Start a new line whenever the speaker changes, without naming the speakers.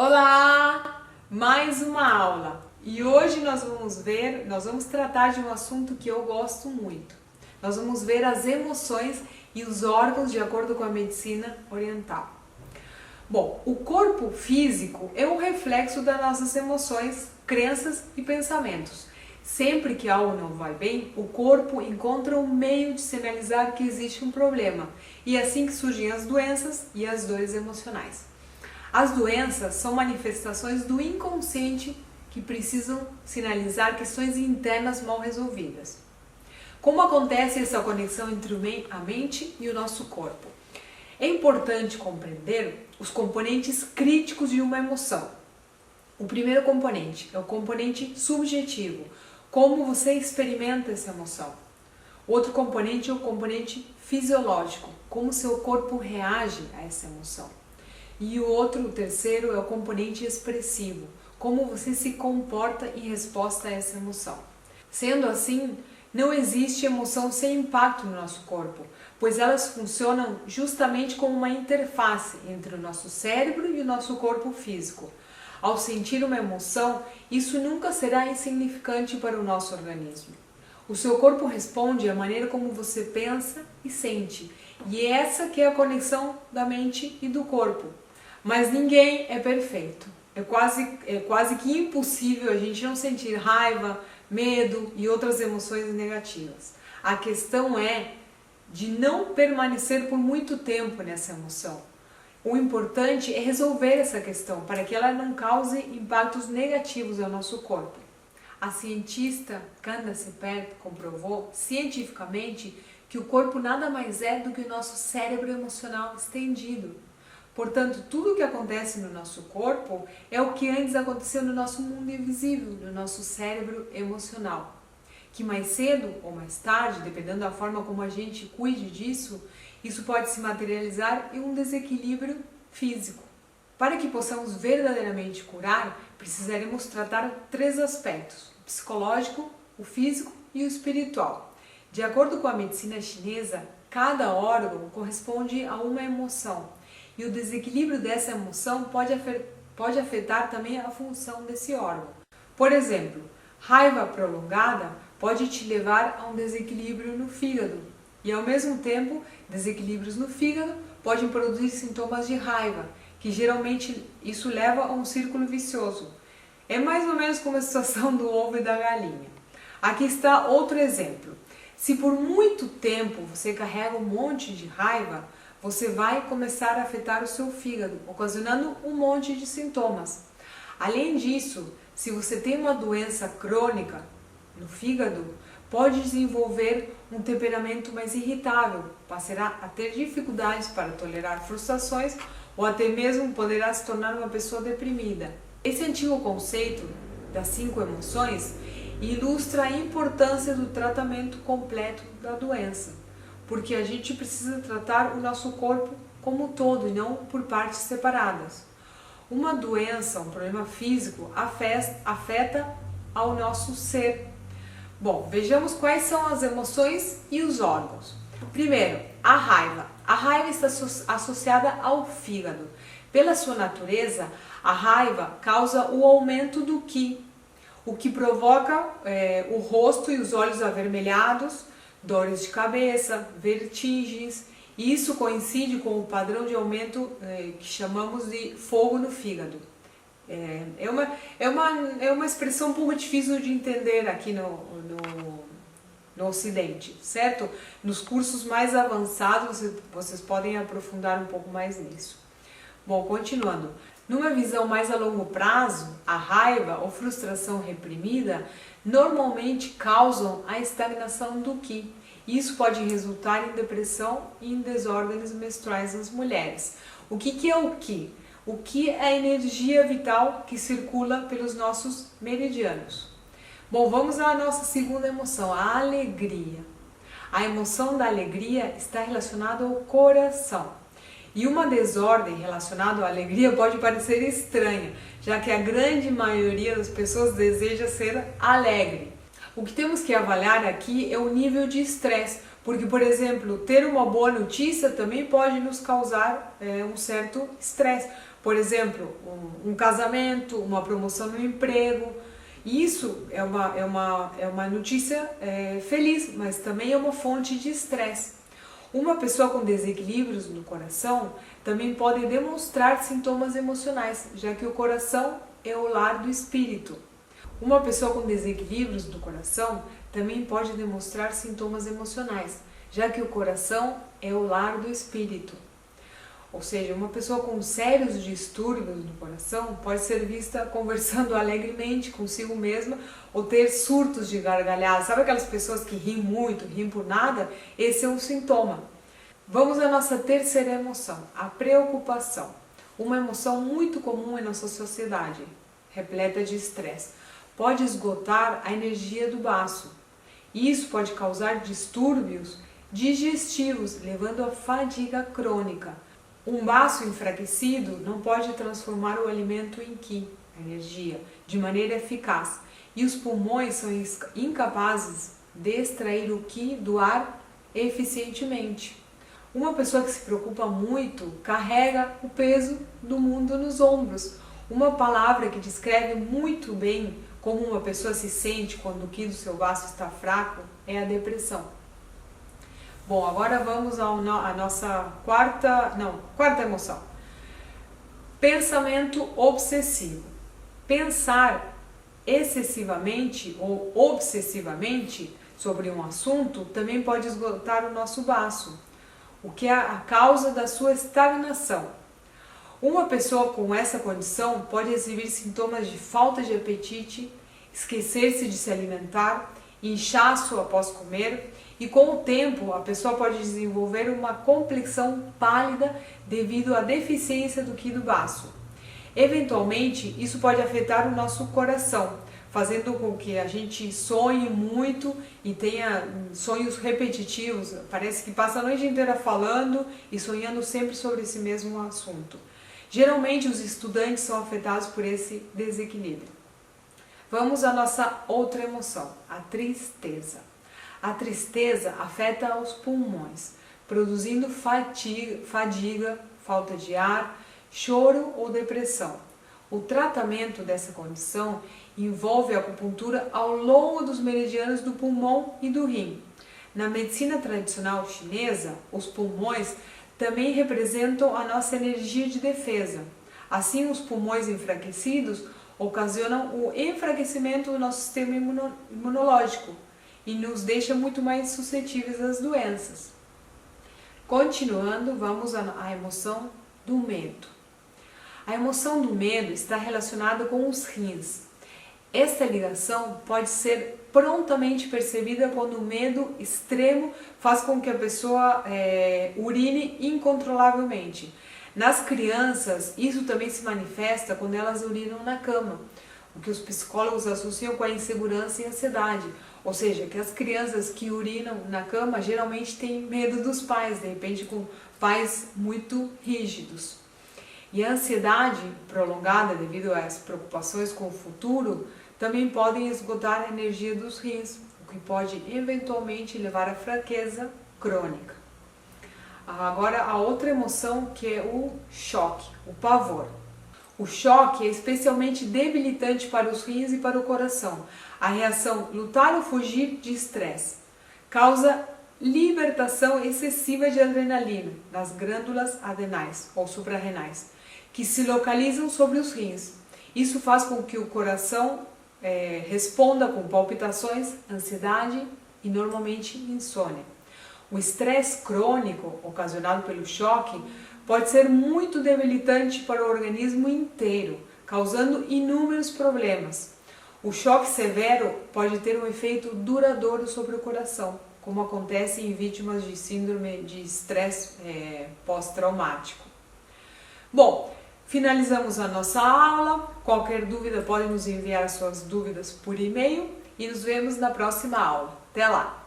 Olá! Mais uma aula e hoje nós vamos tratar de um assunto que eu gosto muito. Nós vamos ver as emoções e os órgãos de acordo com a medicina oriental. Bom, o corpo físico é um reflexo das nossas emoções, crenças e pensamentos. Sempre que algo não vai bem, o corpo encontra um meio de sinalizar que existe um problema, e é assim que surgem as doenças e as dores emocionais. As doenças são manifestações do inconsciente que precisam sinalizar questões internas mal resolvidas. Como acontece essa conexão entre a mente e o nosso corpo? É importante compreender os componentes críticos de uma emoção. O primeiro componente é o componente subjetivo, como você experimenta essa emoção. Outro componente é o componente fisiológico, como seu corpo reage a essa emoção. E o terceiro, é o componente expressivo, como você se comporta em resposta a essa emoção. Sendo assim, não existe emoção sem impacto no nosso corpo, pois elas funcionam justamente como uma interface entre o nosso cérebro e o nosso corpo físico. Ao sentir uma emoção, isso nunca será insignificante para o nosso organismo. O seu corpo responde à maneira como você pensa e sente, e essa que é a conexão da mente e do corpo. Mas ninguém é perfeito. É quase que impossível a gente não sentir raiva, medo e outras emoções negativas. A questão é de não permanecer por muito tempo nessa emoção. O importante é resolver essa questão para que ela não cause impactos negativos ao nosso corpo. A cientista Candace Pert comprovou cientificamente que o corpo nada mais é do que o nosso cérebro emocional estendido. Portanto, tudo o que acontece no nosso corpo é o que antes aconteceu no nosso mundo invisível, no nosso cérebro emocional. Que mais cedo ou mais tarde, dependendo da forma como a gente cuide disso, isso pode se materializar em um desequilíbrio físico. Para que possamos verdadeiramente curar, precisaremos tratar três aspectos: o psicológico, o físico e o espiritual. De acordo com a medicina chinesa, cada órgão corresponde a uma emoção. E o desequilíbrio dessa emoção pode afetar também a função desse órgão. Por exemplo, raiva prolongada pode te levar a um desequilíbrio no fígado. E ao mesmo tempo, desequilíbrios no fígado podem produzir sintomas de raiva, que geralmente isso leva a um círculo vicioso. É mais ou menos como a situação do ovo e da galinha. Aqui está outro exemplo. Se por muito tempo você carrega um monte de raiva, você vai começar a afetar o seu fígado, ocasionando um monte de sintomas. Além disso, se você tem uma doença crônica no fígado, pode desenvolver um temperamento mais irritável, passará a ter dificuldades para tolerar frustrações ou até mesmo poderá se tornar uma pessoa deprimida. Esse antigo conceito das 5 emoções ilustra a importância do tratamento completo da doença, porque a gente precisa tratar o nosso corpo como um todo e não por partes separadas. Uma doença, um problema físico, afeta ao nosso ser. Bom, vejamos quais são as emoções e os órgãos. Primeiro, a raiva. A raiva está associada ao fígado. Pela sua natureza, a raiva causa o aumento do Qi, o que provoca o rosto e os olhos avermelhados, dores de cabeça, vertigens, e isso coincide com o padrão de aumento que chamamos de fogo no fígado. É uma expressão um pouco difícil de entender aqui no Ocidente, certo? Nos cursos mais avançados vocês podem aprofundar um pouco mais nisso. Bom, continuando. Numa visão mais a longo prazo, a raiva ou frustração reprimida normalmente causam a estagnação do Qi. Isso pode resultar em depressão e em desordens menstruais nas mulheres. O que é o Qi? O Qi é a energia vital que circula pelos nossos meridianos. Bom, vamos à nossa segunda emoção, a alegria. A emoção da alegria está relacionada ao coração. E uma desordem relacionada à alegria pode parecer estranha, já que a grande maioria das pessoas deseja ser alegre. O que temos que avaliar aqui é o nível de estresse, porque, por exemplo, ter uma boa notícia também pode nos causar um certo estresse, Por exemplo, um casamento, uma promoção no emprego. Isso é uma notícia feliz, mas também é uma fonte de estresse. Uma pessoa com desequilíbrios no coração também pode demonstrar sintomas emocionais, já que o coração é o lar do espírito. Uma pessoa com desequilíbrios do coração também pode demonstrar sintomas emocionais, já que o coração é o lar do espírito. Ou seja, uma pessoa com sérios distúrbios no coração pode ser vista conversando alegremente consigo mesma ou ter surtos de gargalhada. Sabe aquelas pessoas que riem muito, riem por nada? Esse é um sintoma. Vamos à nossa terceira emoção, a preocupação. Uma emoção muito comum em nossa sociedade, repleta de estresse. Pode esgotar a energia do baço. Isso pode causar distúrbios digestivos, levando à fadiga crônica. Um baço enfraquecido não pode transformar o alimento em qi, energia, de maneira eficaz, e os pulmões são incapazes de extrair o qi do ar eficientemente. Uma pessoa que se preocupa muito carrega o peso do mundo nos ombros. Uma palavra que descreve muito bem como uma pessoa se sente quando o qi do seu baço está fraco é a depressão. Bom, agora vamos à nossa quarta emoção. Pensamento obsessivo. Pensar excessivamente ou obsessivamente sobre um assunto também pode esgotar o nosso baço, o que é a causa da sua estagnação. Uma pessoa com essa condição pode exibir sintomas de falta de apetite, esquecer-se de se alimentar, inchaço após comer, e com o tempo a pessoa pode desenvolver uma complexão pálida devido à deficiência do qi do baço. Eventualmente, isso pode afetar o nosso coração, fazendo com que a gente sonhe muito e tenha sonhos repetitivos. Parece que passa a noite inteira falando e sonhando sempre sobre esse mesmo assunto. Geralmente os estudantes são afetados por esse desequilíbrio. Vamos à nossa outra emoção, a tristeza. A tristeza afeta os pulmões, produzindo fadiga, falta de ar, choro ou depressão. O tratamento dessa condição envolve a acupuntura ao longo dos meridianos do pulmão e do rim. Na medicina tradicional chinesa, os pulmões também representam a nossa energia de defesa. Assim, os pulmões enfraquecidos ocasionam o enfraquecimento do nosso sistema imunológico e nos deixa muito mais suscetíveis às doenças. Continuando, vamos à emoção do medo. A emoção do medo está relacionada com os rins. Esta ligação pode ser prontamente percebida quando o medo extremo faz com que a pessoa urine incontrolavelmente. Nas crianças, isso também se manifesta quando elas urinam na cama, o que os psicólogos associam com a insegurança e ansiedade. Ou seja, que as crianças que urinam na cama geralmente têm medo dos pais, de repente com pais muito rígidos. E a ansiedade prolongada devido às preocupações com o futuro também podem esgotar a energia dos rins, o que pode eventualmente levar à fraqueza crônica. Agora a outra emoção, que é o choque, o pavor. O choque é especialmente debilitante para os rins e para o coração. A reação lutar ou fugir de estresse causa libertação excessiva de adrenalina nas glândulas adenais ou suprarrenais, que se localizam sobre os rins. Isso faz com que o coração responda com palpitações, ansiedade e normalmente insônia. O estresse crônico ocasionado pelo choque pode ser muito debilitante para o organismo inteiro, causando inúmeros problemas. O choque severo pode ter um efeito duradouro sobre o coração, como acontece em vítimas de síndrome de estresse pós-traumático. Bom, finalizamos a nossa aula. Qualquer dúvida pode nos enviar suas dúvidas por e-mail e nos vemos na próxima aula. Até lá!